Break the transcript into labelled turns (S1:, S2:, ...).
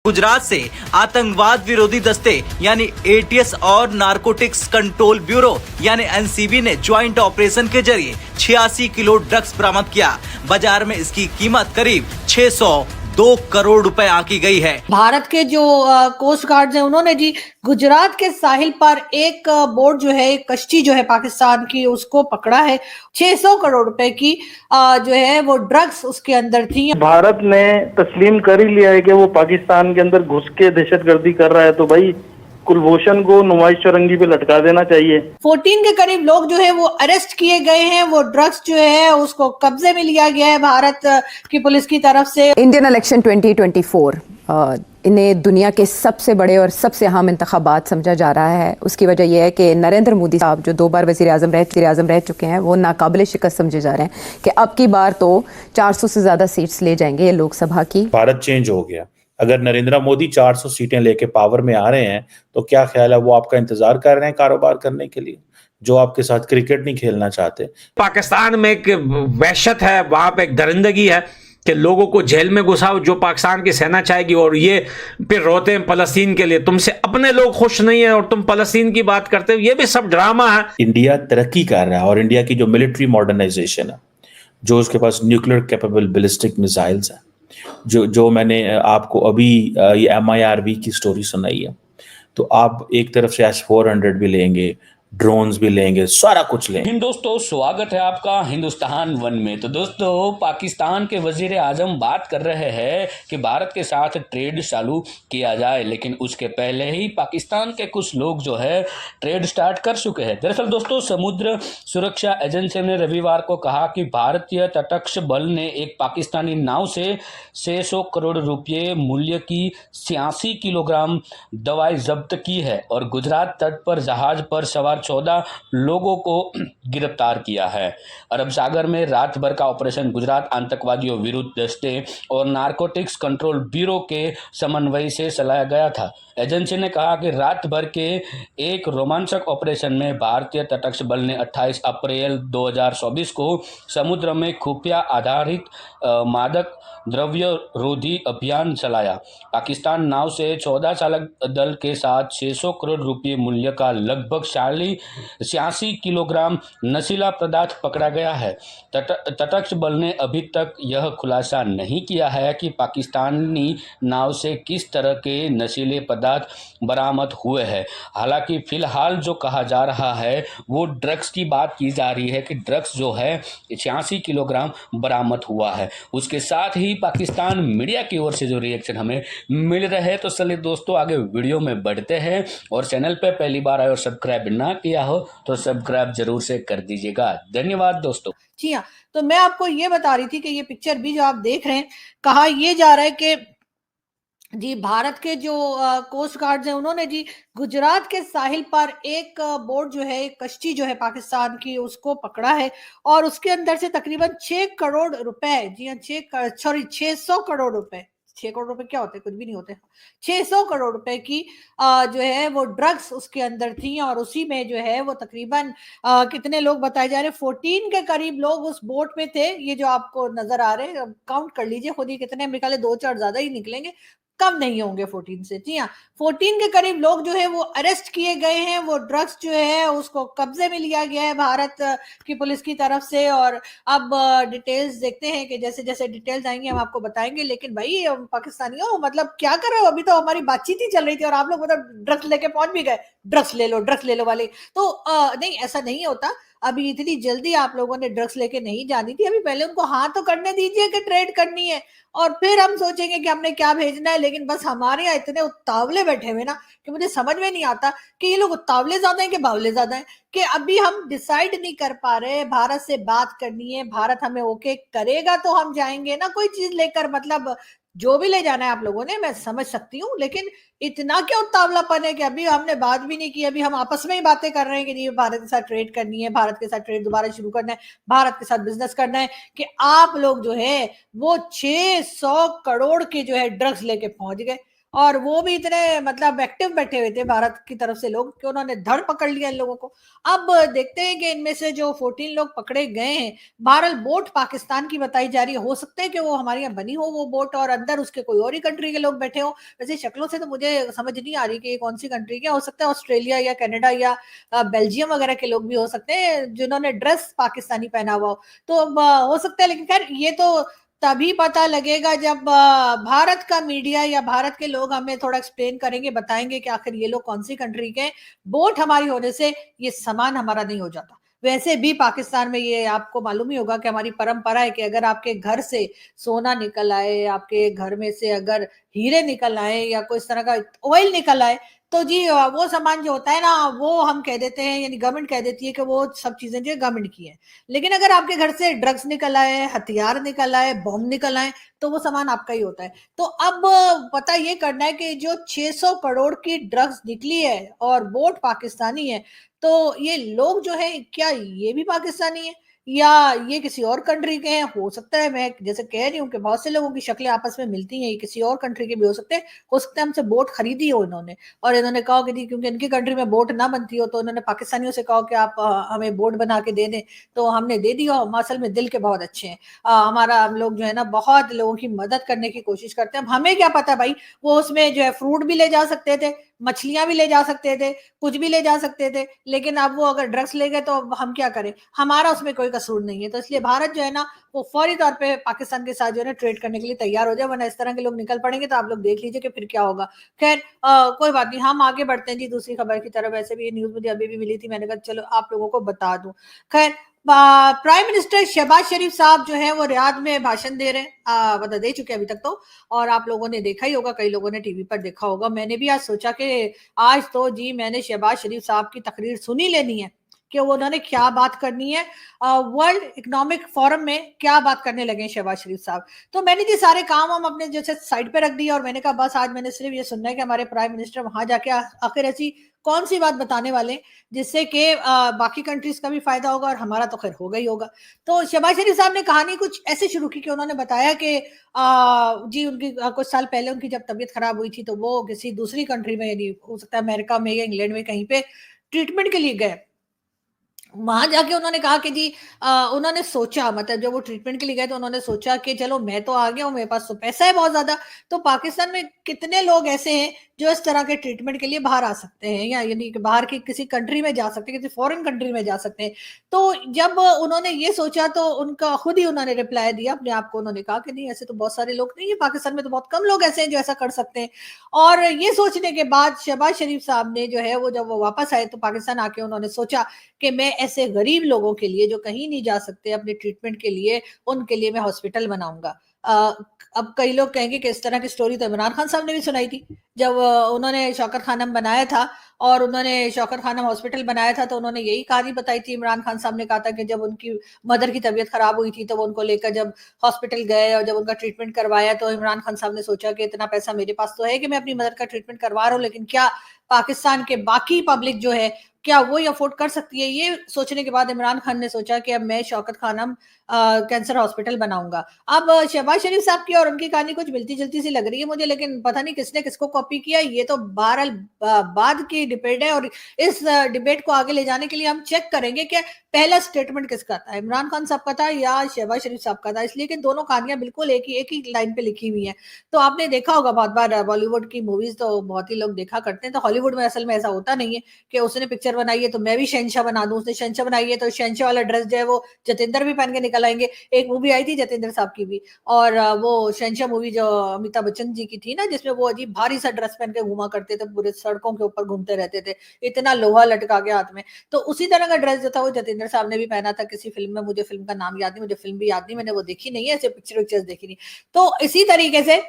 S1: गुजरात से आतंकवाद विरोधी दस्ते यानी एटीएस और नारकोटिक्स कंट्रोल ब्यूरो यानी एनसीबी ने ज्वाइंट ऑपरेशन के जरिए 86 किलो ड्रग्स बरामद किया। बाजार में इसकी कीमत करीब 602 करोड़ रुपए आंकी गई है।
S2: भारत के जो कोस्ट गार्ड हैं उन्होंने जी गुजरात के साहिल पर एक बोट जो है, एक कश्ती जो है पाकिस्तान की, उसको पकड़ा है। 600 करोड़ रुपए की जो है वो ड्रग्स उसके अंदर थी।
S3: भारत ने तस्लीम कर ही लिया है कि वो पाकिस्तान के अंदर घुस के दहशतगर्दी कर रहा है, तो भाई कुलभूषण को नुमाइश चौरंगी पे लटका देना चाहिए।
S2: 14 के करीब लोग जो है वो अरेस्ट किए गए हैं। वो ड्रग्स जो है उसको कब्जे में लिया गया है भारत की पुलिस की तरफ से।
S4: इंडियन इलेक्शन 2024 इन्हें दुनिया के सबसे बड़े और सबसे अहम इंतखाबात समझा जा रहा है। उसकी वजह यह है कि नरेंद्र मोदी साहब जो 2 बार वज़ीर आज़म रह चुके हैं, वो नाकाबिले शिकस्त समझे जा रहे हैं कि अब की बार तो 400 से ज़्यादा सीट्स ले जाएंगे ये लोकसभा की।
S5: भारत चेंज हो गया। अगर नरेंद्र मोदी 400 सीटें लेके पावर में आ रहे हैं तो क्या ख्याल है वो आपका इंतजार कर रहे हैं कारोबार करने के लिए, जो आपके साथ क्रिकेट नहीं खेलना चाहते।
S6: पाकिस्तान में एक वहशत है, वहां पे एक दरिंदगी है कि लोगों को जेल में घुसाओ जो पाकिस्तान की सेना चाहेगी, और ये फिर रोते हैं फलस्तीन के लिए। तुमसे अपने लोग खुश नहीं है और तुम फलस्तीन की बात करते हो, ये भी सब ड्रामा है।
S5: इंडिया तरक्की कर रहा है और इंडिया की जो मिलिट्री मॉडर्नाइजेशन है, जो उसके पास न्यूक्लियर कैपेबल बैलिस्टिक मिसाइल्स है, जो मैंने आपको अभी ये MIRV की स्टोरी सुनाई है, तो आप एक तरफ से S-400 भी लेंगे, ड्रोन्स भी लेंगे, सारा कुछ लेंगे।
S7: दोस्तों स्वागत है आपका हिंदुस्तान वन में। तो दोस्तों पाकिस्तान के वजीर आजम बात कर रहे हैं कि भारत के साथ ट्रेड चालू किया जाए, लेकिन उसके पहले ही पाकिस्तान के कुछ लोग जो है ट्रेड स्टार्ट कर चुके हैं। दरअसल दोस्तों समुद्र सुरक्षा एजेंसी ने रविवार को कहा कि भारतीय तटरक्षक बल ने एक पाकिस्तानी नाव से 600 करोड़ रुपये मूल्य की 86 किलोग्राम दवाई जब्त की है और गुजरात तट पर जहाज पर सवार 14 लोगों को गिरफ्तार किया है। अरब सागर में रात भर का ऑपरेशन गुजरात आतंकवादियों विरुद्ध दस्ते और नारकोटिक्स कंट्रोल ब्यूरो के समन्वय से चलाया गया था। एजेंसी ने कहा कि रात भर के एक रोमांचक ऑपरेशन में भारतीय तटरक्षक बल ने 28 अप्रैल 2024 को समुद्र में खुफिया आधारित मादक द्रव्य रोधी अभियान चलाया। पाकिस्तान नाव से 14 चालक दल के साथ 600 करोड़ रुपये मूल्य का लगभग 86 किलोग्राम नशीला पदार्थ पकड़ा गया है। तटरक्षक बल ने अभी तक यह खुलासा नहीं किया है कि पाकिस्तानी नाव से किस तरह के नशीले पदार्थ बरामद हुए हैं। हालांकि फिलहाल जो कहा जा रहा है वो ड्रग्स की बात की जा रही है कि ड्रग्स जो है 86 किलोग्राम बरामद हुआ है। उसके साथ ही पाकिस्तान मीडिया की ओर से जो रिएक्शन हमें मिल रहे हैं, तो चलिए दोस्तों आगे वीडियो में बढ़ते हैं। और चैनल पे पहली बार आए और सब्सक्राइब ना किया हो तो सब्सक्राइब जरूर से कर दीजिएगा। धन्यवाद दोस्तों।
S2: जी हाँ, तो मैं आपको ये बता रही थी कि ये पिक्चर भी जो आप देख रहे हैं, कहा यह जा रहा है कि जी भारत के जो कोस्ट गार्ड हैं उन्होंने जी गुजरात के साहिल पर एक बोट जो है, एक कश्ती जो है पाकिस्तान की, उसको पकड़ा है और उसके अंदर से तकरीबन 6 करोड़ रुपए, जी हाँ 600 करोड़ रुपए, 6 करोड़ रुपए क्या होते हैं, कुछ भी नहीं होते, 600 करोड़ रुपए की जो है वो ड्रग्स उसके अंदर थी। और उसी में जो है वो तकरीबन कितने लोग बताए जा रहे हैं, 14 के करीब लोग उस बोट में थे। ये जो आपको नजर आ रहे हैं, काउंट कर लीजिए खुद ही कितने निकले, 2-4 ज्यादा ही निकलेंगे, कम नहीं होंगे 14 से। जी हाँ 14 के करीब लोग जो है वो अरेस्ट किए गए हैं। वो ड्रग्स जो है उसको कब्जे में लिया गया है भारत की पुलिस की तरफ से। और अब डिटेल्स देखते हैं कि जैसे जैसे डिटेल्स आएंगे हम आपको बताएंगे। लेकिन भाई पाकिस्तानियों मतलब क्या कर रहे हो, अभी तो हमारी बातचीत ही चल रही थी और आप लोग मतलब ड्रग्स लेके पहुंच भी गए, ड्रग्स ले लो वाले। तो नहीं, ऐसा नहीं होता। अभी इतनी जल्दी आप लोगों ने ड्रग्स लेके नहीं जानी थी, अभी पहले उनको हाँ तो करने दीजिए कि ट्रेड करनी है, और फिर हम सोचेंगे कि हमने क्या भेजना है। लेकिन बस हमारे यहाँ इतने उतावले बैठे हुए ना कि मुझे समझ में नहीं आता कि ये लोग उतावले ज्यादा हैं कि बावले ज्यादा हैं, कि अभी हम डिसाइड नहीं कर पा रहे। भारत से बात करनी है, भारत हमें ओके करेगा तो हम जाएंगे ना कोई चीज लेकर। मतलब जो भी ले जाना है आप लोगों ने, मैं समझ सकती हूँ, लेकिन इतना क्या उतावलापन है कि अभी हमने बात भी नहीं की, अभी हम आपस में ही बातें कर रहे हैं कि नहीं भारत के साथ ट्रेड करनी है, भारत के साथ ट्रेड दोबारा शुरू करना है, भारत के साथ बिजनेस करना है, कि आप लोग जो है वो 600 करोड़ के जो है ड्रग्स लेके पहुंच गए। और वो भी इतने मतलब एक्टिव बैठे हुए थे भारत की तरफ से लोग कि उन्होंने धड़ पकड़ लिया इन लोगों को। अब देखते हैं कि इनमें से जो 14 लोग पकड़े गए हैं, बहरहाल बोट पाकिस्तान की बताई जा रही है। हो सकता है कि वो हमारे यहाँ बनी हो वो बोट और अंदर उसके कोई और ही कंट्री के लोग बैठे हो। वैसे शक्लों से तो मुझे समझ नहीं आ रही कि ये कौन सी कंट्री के, हो सकता है ऑस्ट्रेलिया या कनाडा या बेल्जियम वगैरह के लोग भी हो सकते हैं जिन्होंने ड्रेस पाकिस्तानी पहना हुआ हो। तो अब हो सकता है, लेकिन खैर ये तो तभी पता लगेगा जब भारत का मीडिया या भारत के लोग हमें थोड़ा एक्सप्लेन करेंगे, बताएंगे कि आखिर ये लोग कौन सी कंट्री के हैं। बोट हमारी होने से ये सामान हमारा नहीं हो जाता। वैसे भी पाकिस्तान में ये आपको मालूम ही होगा कि हमारी परंपरा है कि अगर आपके घर से सोना निकल आए, आपके घर में से अगर हीरे निकल आए या कोई इस तरह का ऑयल निकल आए, तो जी वो सामान जो होता है ना, वो हम कह देते हैं, यानी गवर्नमेंट कह देती है कि वो सब चीजें जो गवर्नमेंट की है। लेकिन अगर आपके घर से ड्रग्स निकल आए, हथियार निकल आए, बॉम्ब निकल आए, तो वो सामान आपका ही होता है। तो अब पता ये करना है कि जो 600 करोड़ की ड्रग्स निकली है और बोट पाकिस्तानी है, तो ये लोग जो है क्या ये भी पाकिस्तानी है या ये किसी और कंट्री के हैं? हो सकता है, मैं जैसे कह रही हूँ कि बहुत से लोगों की शक्लें आपस में मिलती हैं, ये किसी और कंट्री के भी हो सकते हैं। हो सकता है हमसे बोट खरीदी हो इन्होंने और इन्होंने कहा कि क्योंकि इनकी कंट्री में बोट ना बनती हो तो इन्होंने पाकिस्तानियों से कहा कि आप हमें बोट बना के दे दें, तो हमने दे दिया। हम असल में दिल के बहुत अच्छे हैं। हमारा हम लोग जो है ना बहुत लोगों की मदद करने की कोशिश करते हैं। हमें क्या पता भाई, वो उसमें जो है फ्रूट भी ले जा सकते थे, मछलियां भी ले जा सकते थे, कुछ भी ले जा सकते थे, लेकिन अब वो अगर ड्रग्स ले गए तो अब हम क्या करें? हमारा उसमें कोई कसूर नहीं है। तो इसलिए भारत जो है ना वो फौरी तौर पे पाकिस्तान के साथ जो है ना ट्रेड करने के लिए तैयार हो जाए, वरना इस तरह के लोग निकल पड़ेंगे तो आप लोग देख लीजिए कि फिर क्या होगा। खैर कोई बात नहीं, हम आगे बढ़ते हैं जी दूसरी खबर की तरफ। वैसे भी ये न्यूज मुझे अभी भी मिली थी, मैंने कहा चलो आप लोगों को बता दूं। खैर प्राइम मिनिस्टर शहबाज शरीफ साहब जो है वो रियाद में भाषण दे रहे हैं, मतलब दे चुके हैं अभी तक तो, और आप लोगों ने देखा ही होगा, कई लोगों ने टीवी पर देखा होगा। मैंने भी आज सोचा कि आज तो जी मैंने शहबाज शरीफ साहब की तकरीर सुनी लेनी है कि वो उन्होंने क्या बात करनी है। वर्ल्ड इकोनॉमिक फोरम में क्या बात करने लगे हैं शहबाज शरीफ साहब। तो मैंने जी सारे काम हम अपने जैसे साइड पे रख दिया और मैंने कहा बस आज मैंने सिर्फ ये सुनना है कि हमारे प्राइम मिनिस्टर वहां जाके आखिर ऐसी कौन सी बात बताने वाले हैं जिससे कि बाकी कंट्रीज का भी फायदा होगा और हमारा तो खैर होगा ही होगा। तो शहबाज शरीफ साहब ने कहानी कुछ ऐसे शुरू की कि उन्होंने बताया कि जी उनकी कुछ साल पहले उनकी जब तबीयत खराब हुई थी तो वो किसी दूसरी कंट्री में, यानी हो सकता है अमेरिका में या इंग्लैंड में कहीं पे ट्रीटमेंट के लिए गए। वहां जाके उन्होंने कहा कि जी उन्होंने सोचा, मतलब जब वो ट्रीटमेंट के लिए गए तो उन्होंने सोचा कि चलो मैं तो आ गया हूँ, मेरे पास तो पैसा है बहुत ज्यादा, तो पाकिस्तान में कितने लोग ऐसे हैं जो इस तरह के ट्रीटमेंट के लिए बाहर आ सकते हैं या यानी कि बाहर की किसी कंट्री में जा सकते हैं, किसी फॉरेन कंट्री में जा सकते हैं। तो जब उन्होंने ये सोचा तो उनका खुद ही उन्होंने रिप्लाई दिया अपने आप को। उन्होंने कहा कि नहीं ऐसे तो बहुत सारे लोग नहीं है पाकिस्तान में, तो बहुत कम लोग ऐसे हैं जो ऐसा कर सकते हैं। और ये सोचने के बाद शहबाज शरीफ साहब ने जो है वो जब वो वापस आए तो पाकिस्तान आके उन्होंने सोचा कि मैं ऐसे गरीब लोगों के लिए जो कहीं नहीं जा सकते अपने ट्रीटमेंट के लिए, उनके लिए मैं हॉस्पिटल बनाऊंगा। अब कई लोग कहेंगे कि इस तरह की स्टोरी तो इमरान खान साहब ने भी सुनाई थी जब उन्होंने शौकत खानम बनाया था और उन्होंने शौकत खानम हॉस्पिटल बनाया था, तो उन्होंने यही कहानी बताई थी। इमरान खान साहब ने कहा था कि जब उनकी मदर की तबीयत खराब हुई थी तो वो उनको लेकर जब हॉस्पिटल गए और जब उनका ट्रीटमेंट करवाया तो इमरान खान साहब ने सोचा कि इतना पैसा मेरे पास तो है कि मैं अपनी मदर का ट्रीटमेंट करवा रहा हूँ, लेकिन क्या पाकिस्तान के बाकी पब्लिक जो है क्या वो अफोर्ड कर सकती है? ये सोचने के बाद इमरान खान ने सोचा कि अब मैं शौकत खानम कैंसर हॉस्पिटल बनाऊंगा। अब शहबाज शरीफ साहब की और उनकी कहानी कुछ मिलती जुलती सी लग रही है मुझे, लेकिन पता नहीं किसने किसको कॉपी किया, ये तो बहरहाल बाद की डिबेट है। और इस डिबेट को आगे ले जाने के लिए हम चेक करेंगे कि पहला स्टेटमेंट किसका था, इमरान खान साहब का था या शहबाज शरीफ साहब का था, इसलिए कि दोनों कहानियां बिल्कुल एक ही लाइन पे लिखी हुई है। तो आपने देखा होगा बहुत बार बॉलीवुड की मूवीज तो बहुत ही लोग देखा करते हैं, तो हॉलीवुड में असल में ऐसा होता नहीं है कि उसने पिक्चर बनाई है तो मैं भी शहंशाह बना दूं, उसने शहंशाह बनाई है तो शहंशाह वाला ड्रेस जो है वो जतेंद्र भी पहन के निकल आएंगे। एक मूवी आई थी जतेंद्र साहब की भी, और वो शहंशाह मूवी जो अमिताभ बच्चन जी की थी ना, जिसमें वो अजीब भारी सा ड्रेस पहन के घुमा करते थे, पूरे सड़कों के ऊपर घूमते रहते थे, इतना लोहा लटका के हाथ में। तो उसी तरह का ड्रेस जो था वो जतेंद्र साहब ने भी पहना था किसी फिल्म में, मुझे फिल्म का नाम याद नहीं, मुझे फिल्म भी याद नहीं, मैंने वो देखी नहीं है, ऐसे पिक्चर देखी नहीं। तो इसी तरीके से